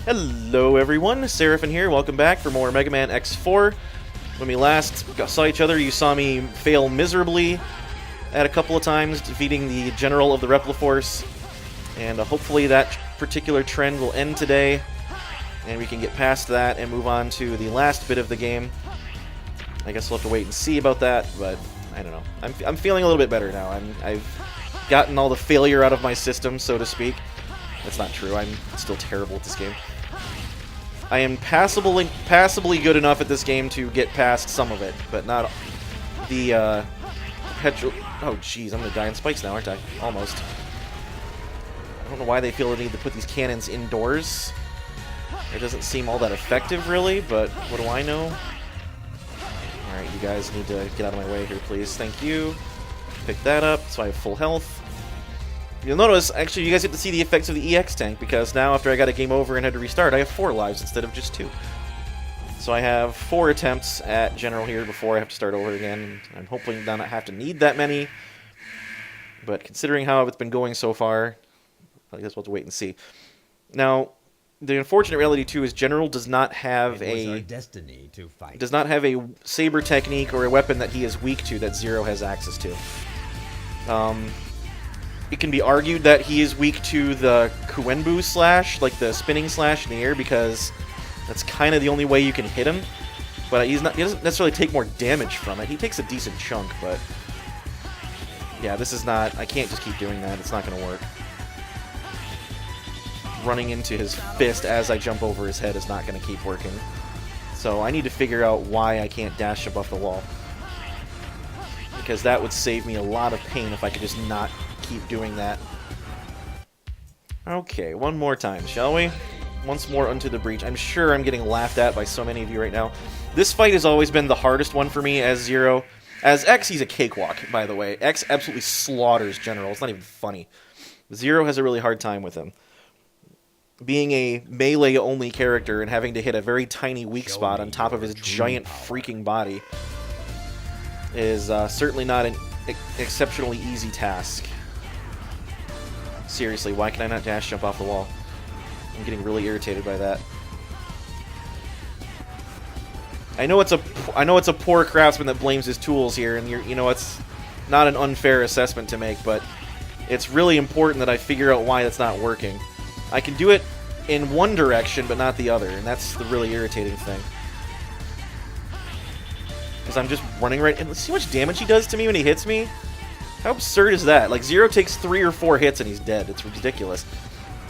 Hello everyone, Seraphin here, welcome back for more Mega Man X4. When we last saw each other, you saw me fail miserably at a couple of times, defeating the General of the Repliforce. And hopefully that particular trend will end today, and we can get past that and move on to the last bit of the game. I guess we'll have to wait and see about that, but I don't know. I'm feeling a little bit better now. I've gotten all the failure out of my system, so to speak. That's not true. I'm still terrible at this game. I am passably good enough at this game to get past some of it, but not the perpetual... Oh, jeez, I'm going to die in spikes now, aren't I? Almost. I don't know why they feel the need to put these cannons indoors. It doesn't seem all that effective, really, but what do I know? Alright, you guys need to get out of my way here, please. Thank you. Pick that up, so I have full health. You'll notice, actually, you guys get to see the effects of the EX tank, because now, after I got a game over and had to restart, I have 4 lives instead of just 2. So I have 4 attempts at General here before I have to start over again. I'm hoping to not have to need that many, but considering how it's been going so far, I guess we'll have to wait and see. Now, the unfortunate reality, too, is General does not have destiny to fight. Does not have a saber technique or a weapon that he is weak to that Zero has access to. It can be argued that he is weak to the Kuenbu slash, like the spinning slash in the air, because that's kind of the only way you can hit him. But he doesn't necessarily take more damage from it. He takes a decent chunk, but yeah, this is not... I can't just keep doing that. It's not going to work. Running into his fist as I jump over his head is not going to keep working. So I need to figure out why I can't dash jump off the wall. Because that would save me a lot of pain if I could just not keep doing that. Okay, one more time, shall we? Once more onto the breach. I'm sure I'm getting laughed at by so many of you right now. This fight has always been the hardest one for me as Zero. As X, he's a cakewalk, by the way. X absolutely slaughters General. It's not even funny. Zero has a really hard time with him. Being a melee-only character and having to hit a very tiny weak spot on top of his giant freaking body is certainly not an exceptionally easy task. Seriously, why can I not dash jump off the wall? I'm getting really irritated by that. I know it's a poor craftsman that blames his tools here, and you know, it's not an unfair assessment to make, but it's really important that I figure out why that's not working. I can do it in one direction, but not the other, and that's the really irritating thing. Because I'm just running right... And see how much damage he does to me when he hits me? How absurd is that? Like, Zero takes 3 or 4 hits and he's dead. It's ridiculous.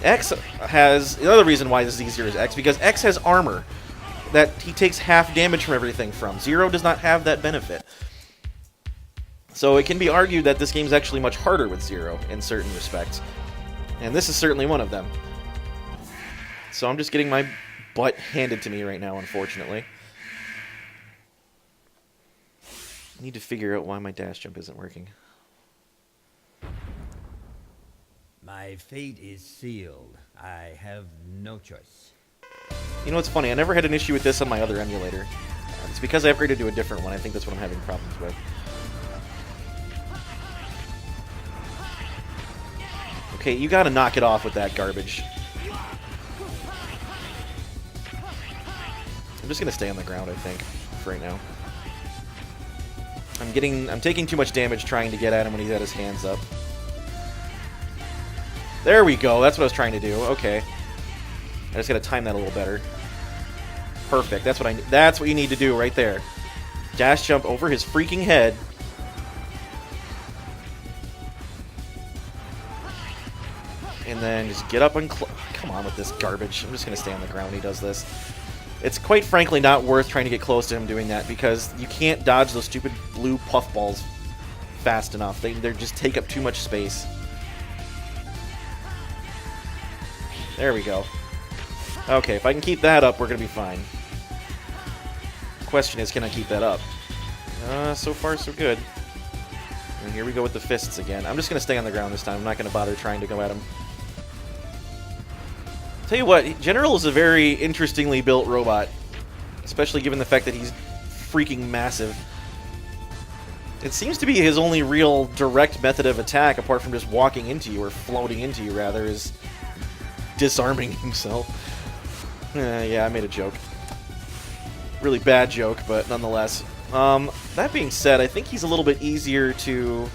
X has... The other reason why this is easier is X, because X has armor that he takes half damage from everything from. Zero does not have that benefit. So it can be argued that this game's actually much harder with Zero in certain respects. And this is certainly one of them. So I'm just getting my butt handed to me right now, unfortunately. I need to figure out why my dash jump isn't working. My fate is sealed. I have no choice. You know what's funny? I never had an issue with this on my other emulator. It's because I upgraded to a different one. I think that's what I'm having problems with. Okay, you gotta knock it off with that garbage. I'm just gonna stay on the ground, I think, for right now. I'm taking too much damage trying to get at him when he's got his hands up. There we go. That's what I was trying to do. Okay. I just gotta time that a little better. Perfect. That's what you need to do right there. Dash jump over his freaking head. And then just get up and... Come on with this garbage. I'm just gonna stay on the ground when he does this. It's quite frankly not worth trying to get close to him doing that, because you can't dodge those stupid blue puffballs fast enough. They just take up too much space. There we go. Okay, if I can keep that up, we're going to be fine. The question is, can I keep that up? So far, so good. And here we go with the fists again. I'm just going to stay on the ground this time. I'm not going to bother trying to go at him. Tell you what, General is a very interestingly built robot, especially given the fact that he's freaking massive. It seems to be his only real direct method of attack, apart from just walking into you, or floating into you, rather, is disarming himself. Yeah, I made a joke. Really bad joke, but nonetheless. That being said, I think he's a little bit easier to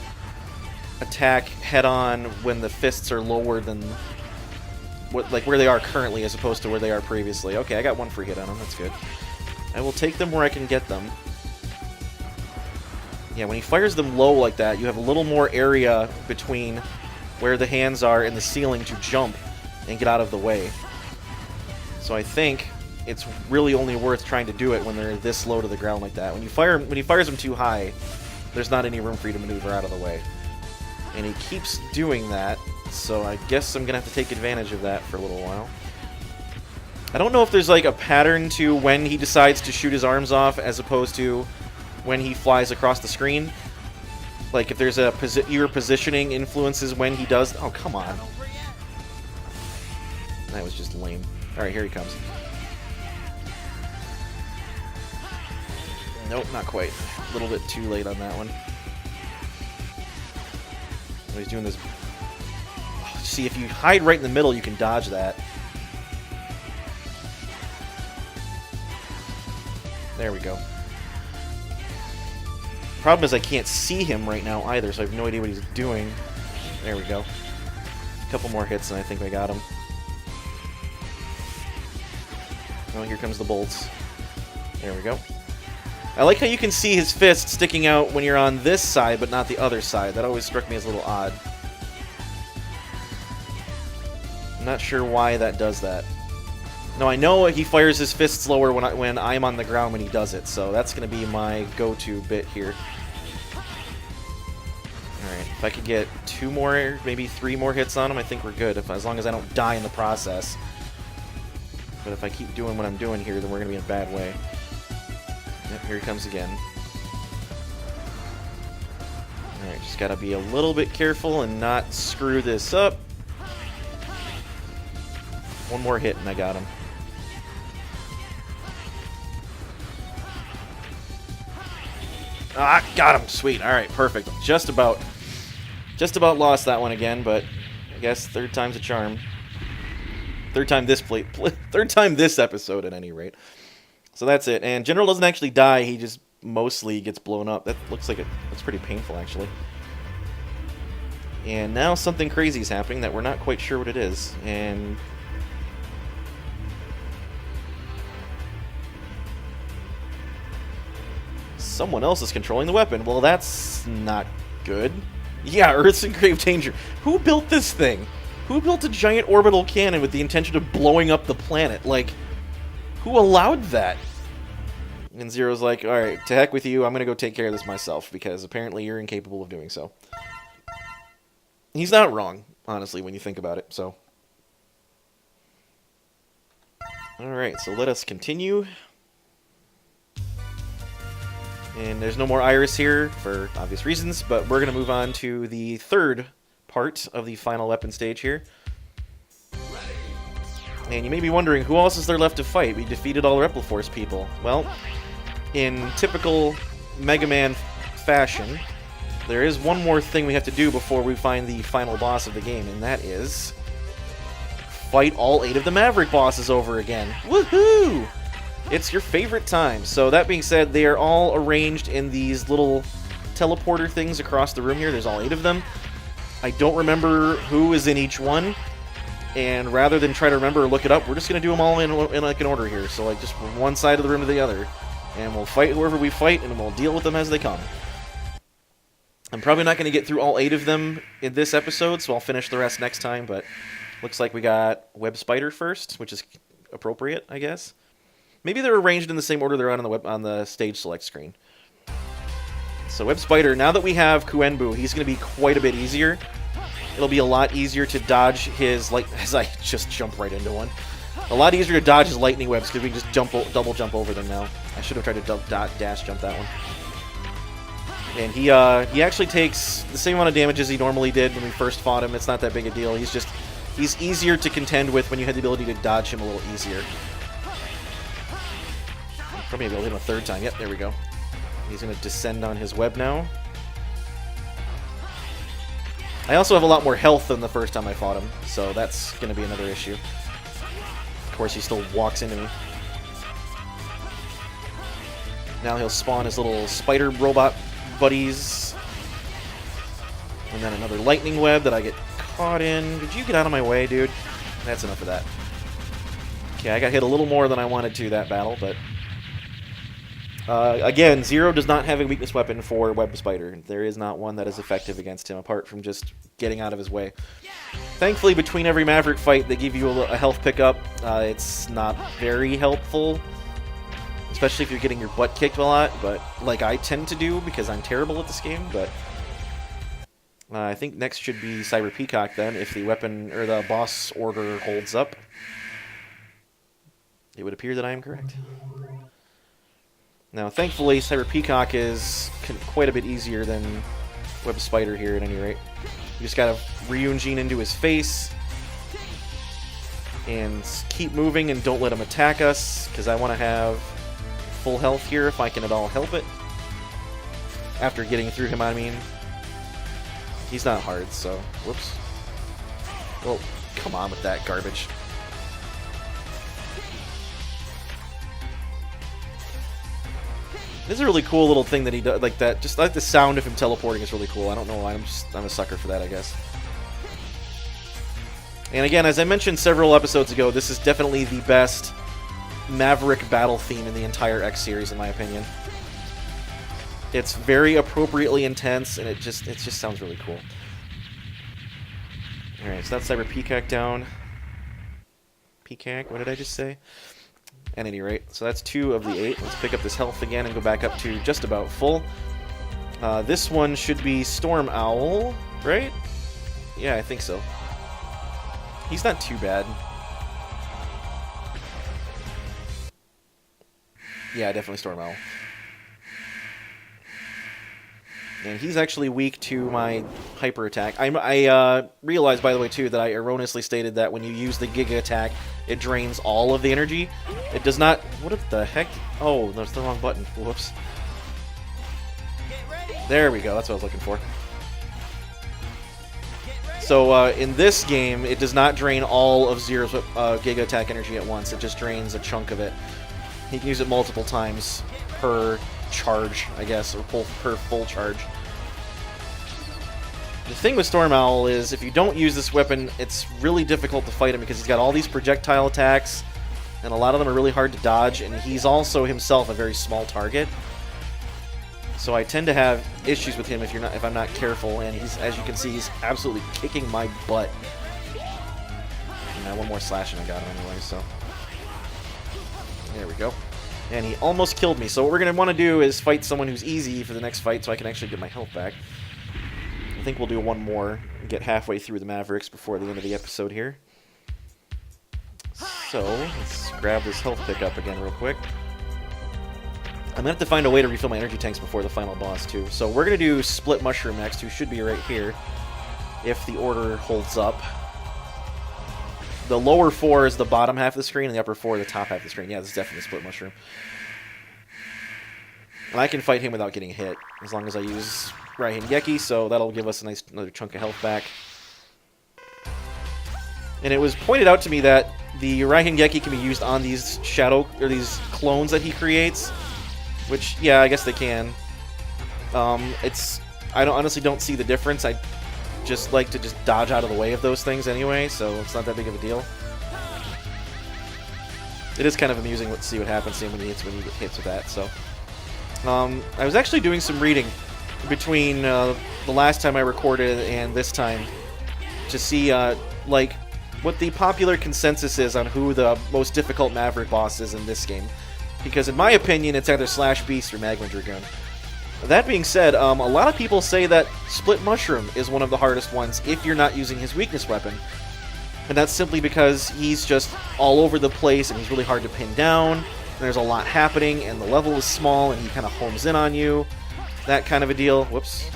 attack head-on when the fists are lower than where they are currently as opposed to where they are previously. Okay, I got one free hit on him. That's good. I will take them where I can get them. Yeah, when he fires them low like that, you have a little more area between where the hands are and the ceiling to jump and get out of the way. So I think it's really only worth trying to do it when they're this low to the ground like that. When he fires them too high, there's not any room for you to maneuver out of the way. And he keeps doing that, so I guess I'm going to have to take advantage of that for a little while. I don't know if there's like a pattern to when he decides to shoot his arms off as opposed to when he flies across the screen. Like if there's a your positioning influences when he does... Oh, come on. That was just lame. Alright, here he comes. Nope, not quite. A little bit too late on that one. Oh, he's doing this... Oh, see, if you hide right in the middle, you can dodge that. There we go. Problem is I can't see him right now either, so I have no idea what he's doing. There we go. A couple more hits and I think I got him. Oh, here comes the bolts. There we go. I like how you can see his fist sticking out when you're on this side, but not the other side. That always struck me as a little odd. I'm not sure why that does that. No, I know he fires his fists lower when I'm on the ground when he does it, so that's going to be my go-to bit here. Alright, if I could get 2 more, maybe 3 more hits on him, I think we're good, as long as I don't die in the process. But if I keep doing what I'm doing here, then we're going to be in a bad way. Yep, here he comes again. Alright, just got to be a little bit careful and not screw this up. 1 more hit and I got him. Ah, got him. Sweet. All right, perfect. Just about lost that one again, but I guess 3rd time's a charm. 3rd time this 3rd time this episode at any rate. So that's it. And General doesn't actually die. He just mostly gets blown up. That looks like that's pretty painful actually. And now something crazy is happening that we're not quite sure what it is. And someone else is controlling the weapon. Well, that's not good. Yeah, Earth's in grave danger. Who built this thing? Who built a giant orbital cannon with the intention of blowing up the planet? Like, who allowed that? And Zero's like, alright, to heck with you, I'm gonna go take care of this myself, because apparently you're incapable of doing so. He's not wrong, honestly, when you think about it, so. Alright, so let us continue. And there's no more Iris here, for obvious reasons, but we're going to move on to the 3rd part of the final weapon stage here. And you may be wondering, who else is there left to fight? We defeated all the Repliforce people. Well, in typical Mega Man fashion, there is one more thing we have to do before we find the final boss of the game, and that is fight all 8 of the Maverick bosses over again. Woohoo! It's your favorite time. So that being said, they are all arranged in these little teleporter things across the room here. There's all 8 of them. I don't remember who is in each one, and rather than try to remember or look it up, we're just going to do them all in like an order here. So like just from one side of the room to the other, and we'll fight whoever we fight, and we'll deal with them as they come. I'm probably not going to get through all 8 of them in this episode, so I'll finish the rest next time, but looks like we got Web Spider first, which is appropriate, I guess. Maybe they're arranged in the same order they're on the stage select screen. So Web Spider, now that we have Kuenbu, he's going to be quite a bit easier. It'll be a lot easier to dodge his, as I just jump right into one. A lot easier to dodge his lightning webs because we can just double jump over them now. I should have tried to dash jump that one. And he actually takes the same amount of damage as he normally did when we first fought him. It's not that big a deal. He's easier to contend with when you had the ability to dodge him a little easier. Probably able to hit him a 3rd time. Yep, there we go. He's going to descend on his web now. I also have a lot more health than the first time I fought him, so that's going to be another issue. course, he still walks into me. Now he'll spawn his little spider robot buddies. And then another lightning web that I get caught in. Did you get out of my way, dude? That's enough of that. Okay, I got hit a little more than I wanted to that battle, but... again, Zero does not have a weakness weapon for Web Spider. There is not one that is effective against him, apart from just getting out of his way. Thankfully, between every Maverick fight, they give you a health pickup. It's not very helpful, especially if you're getting your butt kicked a lot, but like I tend to do because I'm terrible at this game. But I think next should be Cyber Peacock then, if the weapon or the boss order holds up. It would appear that I am correct. Now, thankfully, Cyber Peacock is quite a bit easier than Web Spider here at any rate. You just gotta Ryujin into his face and keep moving and don't let him attack us, because I want to have full health here if I can at all help it. After getting through him, I mean. He's not hard, so... Whoops. Well, come on with that garbage. This is a really cool little thing that he does, like that. Just like the sound of him teleporting is really cool. I don't know why. I'm a sucker for that, I guess. And again, as I mentioned several episodes ago, this is definitely the best Maverick battle theme in the entire X series, in my opinion. It's very appropriately intense, and it just sounds really cool. All right, so that's Cyber Peacock down. Peacock, what did I just say? At any rate, so that's 2 of the 8. Let's pick up this health again and go back up to just about full. This one should be Storm Owl, right? Yeah, I think so. He's not too bad. Yeah, definitely Storm Owl. And he's actually weak to my hyper attack. I realized, by the way, too, that I erroneously stated that when you use the Giga attack, it drains all of the energy. It does not... What the heck? Oh, that's the wrong button. Whoops. There we go. That's what I was looking for. So, in this game, it does not drain all of Zero's Giga attack energy at once. It just drains a chunk of it. He can use it multiple times per charge, I guess, or per full charge. The thing with Storm Owl is, if you don't use this weapon, it's really difficult to fight him because he's got all these projectile attacks, and a lot of them are really hard to dodge, and he's also himself a very small target. So I tend to have issues with him if I'm not careful, and he's, as you can see, he's absolutely kicking my butt. And one more slash and I got him anyway, so... There we go. And he almost killed me. So what we're going to want to do is fight someone who's easy for the next fight so I can actually get my health back. I think we'll do one more and get halfway through the Mavericks before the end of the episode here. So, let's grab this health pickup again real quick. I'm going to have to find a way to refill my energy tanks before the final boss, too. So we're going to do Split Mushroom next, who should be right here, if the order holds up. The lower 4 is the bottom half of the screen, and the upper 4 is the top half of the screen. Yeah, this is definitely Split Mushroom. And I can fight him without getting hit, as long as I use Raihengeki, so that'll give us a nice another chunk of health back. And it was pointed out to me that the Raihengeki can be used on these these clones that he creates, which, yeah, I guess they can. I honestly don't see the difference. I just like to just dodge out of the way of those things anyway, so it's not that big of a deal. It is kind of amusing to see what happens when you get hits with that. So, I was actually doing some reading between the last time I recorded and this time to see like what the popular consensus is on who the most difficult Maverick boss is in this game. Because in my opinion, it's either Slash Beast or Magma Dragoon. That being said, a lot of people say that Split Mushroom is one of the hardest ones if you're not using his weakness weapon. And that's simply because he's just all over the place and he's really hard to pin down. And there's a lot happening and the level is small and he kind of homes in on you. That kind of a deal. Whoops.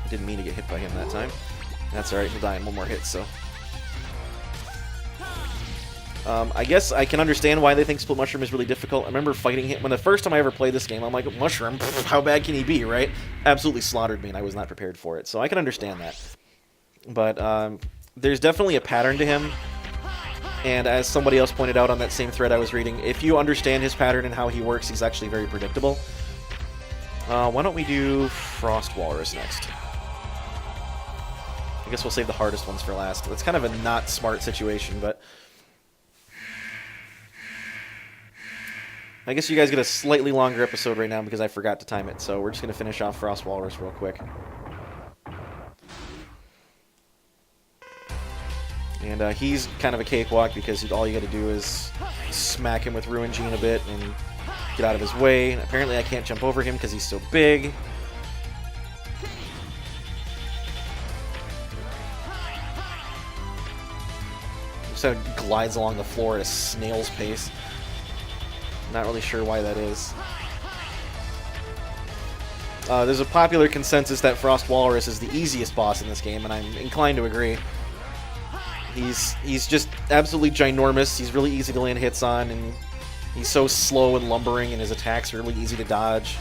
I didn't mean to get hit by him that time. That's alright, he'll die in one more hit, so... I guess I can understand why they think Split Mushroom is really difficult. I remember fighting him when the first time I ever played this game. I'm like, Mushroom, pff, how bad can he be, right? Absolutely slaughtered me, and I was not prepared for it. So I can understand that. But there's definitely a pattern to him. And as somebody else pointed out on that same thread I was reading, if you understand his pattern and how he works, he's actually very predictable. Why don't we do Frost Walrus next? I guess we'll save the hardest ones for last. That's kind of a not smart situation, but I guess you guys get a slightly longer episode right now because I forgot to time it, so we're just going to finish off Frost Walrus real quick. And he's kind of a cakewalk because all you got to do is smack him with Ruin Gene a bit and get out of his way. And apparently I can't jump over him because he's so big. So it glides along the floor at a snail's pace. Not really sure why that is. There's a popular consensus that Frost Walrus is the easiest boss in this game, and I'm inclined to agree. He's just absolutely ginormous. He's really easy to land hits on, and he's so slow and lumbering, and his attacks are really easy to dodge.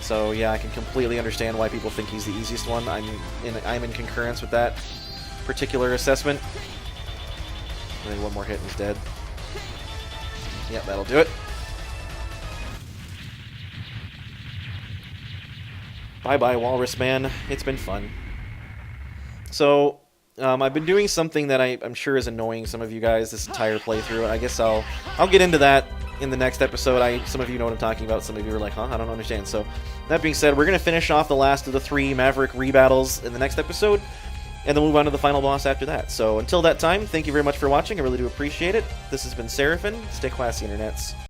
So yeah, I can completely understand why people think he's the easiest one. I'm in concurrence with that particular assessment. And then one more hit and he's dead. Yep, that'll do it. Bye-bye, Walrus Man. It's been fun. So, I've been doing something that I'm sure is annoying some of you guys this entire playthrough. I guess I'll get into that in the next episode. Some of you know what I'm talking about. Some of you are like, huh? I don't understand. So, that being said, we're going to finish off the last of the 3 Maverick rebattles in the next episode, and then move on to the final boss after that. So, until that time, thank you very much for watching. I really do appreciate it. This has been Seraphin. Stay classy, internets.